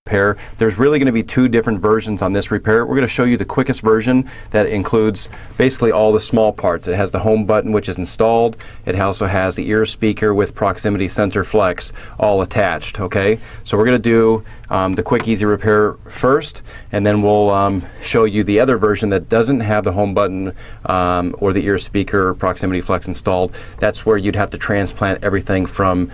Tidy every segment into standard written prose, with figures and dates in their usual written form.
repair. There's really going to be two different versions on this repair. We're going to show you the quickest version that includes basically all the small parts. It has the home button, which is installed. It also has the ear speaker with proximity sensor flex all attached. Okay, so we're going to do the quick easy repair first, and then we'll show you the other version that doesn't have the home button or the ear speaker or proximity flex installed. That's where you'd have to transplant everything from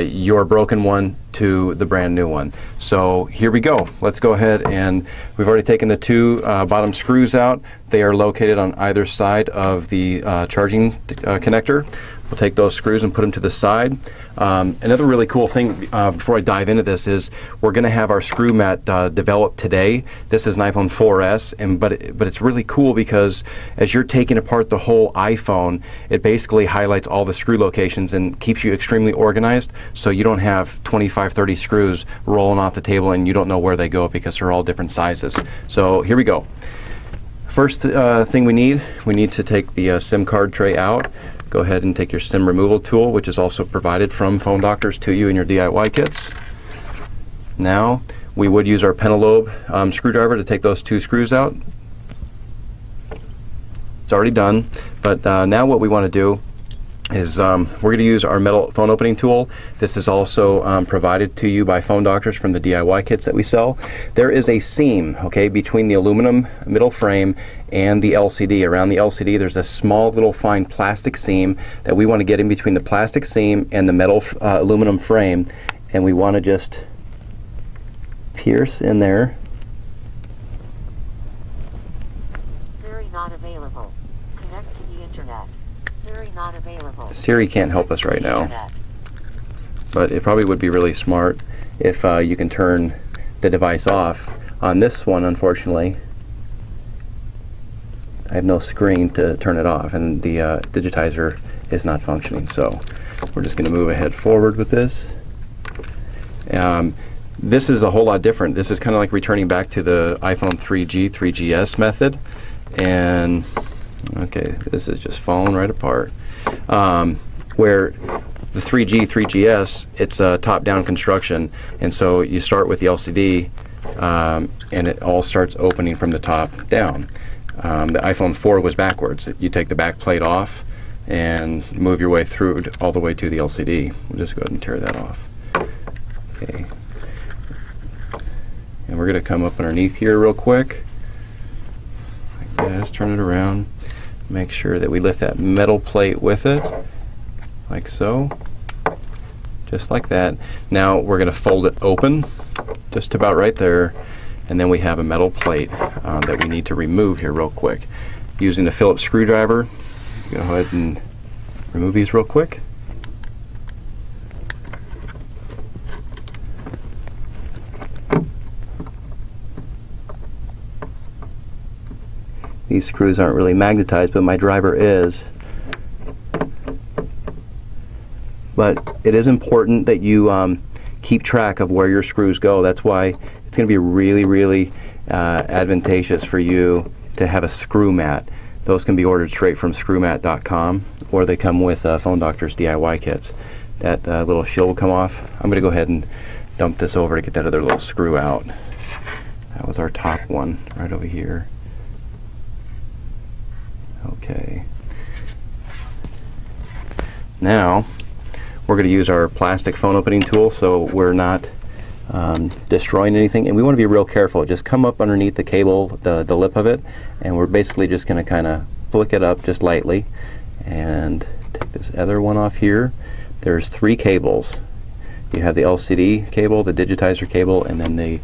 your broken one to the brand new one. So here we go. Let's go ahead, and we've already taken the two bottom screws out. They are located on either side of the charging connector. We'll take those screws and put them to the side. Another really cool thing before I dive into this is we're going to have our screw mat developed today. This is an iPhone 4S, but it's really cool because as you're taking apart the whole iPhone, it basically highlights all the screw locations and keeps you extremely organized, so you don't have 25, 30 screws rolling off the table and you don't know where they go because they're all different sizes. So here we go. First thing we need to take the SIM card tray out. Go ahead and take your SIM removal tool, which is also provided from Phone Doctors to you in your DIY kits. Now, we would use our pentalobe screwdriver to take those two screws out. It's already done, but now what we want to do is we're going to use our metal phone opening tool. This is also provided to you by Phone Doctors from the DIY kits that we sell. There is a seam, okay, between the aluminum middle frame and the LCD. Around the LCD there's a small little fine plastic seam that we want to get in between the plastic seam and the metal aluminum frame, and we want to just pierce in there. Siri not available. Connect to the internet. Siri not available. Siri can't help us right now, but it probably would be really smart if you can turn the device off. On this one, unfortunately, I have no screen to turn it off, and the digitizer is not functioning, so we're just going to move ahead forward with this. This is a whole lot different. This is kind of like returning back to the iPhone 3G, 3GS method, and okay, this is just falling right apart. Where the 3G, 3GS, it's a top-down construction, and so you start with the LCD and it all starts opening from the top down. The iPhone 4 was backwards. You take the back plate off and move your way through all the way to the LCD. We'll just go ahead and tear that off. Okay. And we're going to come up underneath here real quick. Like this, turn it around. Make sure that we lift that metal plate with it, like so. Just like that. Now we're going to fold it open, just about right there. And then we have a metal plate that we need to remove here real quick. Using the Phillips screwdriver, go ahead and remove these real quick. These screws aren't really magnetized, but my driver is. But it is important that you keep track of where your screws go. That's why it's going to be really advantageous for you to have a screw mat. Those can be ordered straight from screwmat.com, or they come with Phone Doctors DIY kits. That little shield will come off. I'm going to go ahead and dump this over to get that other little screw out. That was our top one right over here. Okay. Now we're going to use our plastic phone opening tool so we're not destroying anything, and we want to be real careful. Just come up underneath the cable, the lip of it, and we're basically just going to kind of flick it up just lightly and take this other one off here. There's three cables. You have the LCD cable, the digitizer cable, and then the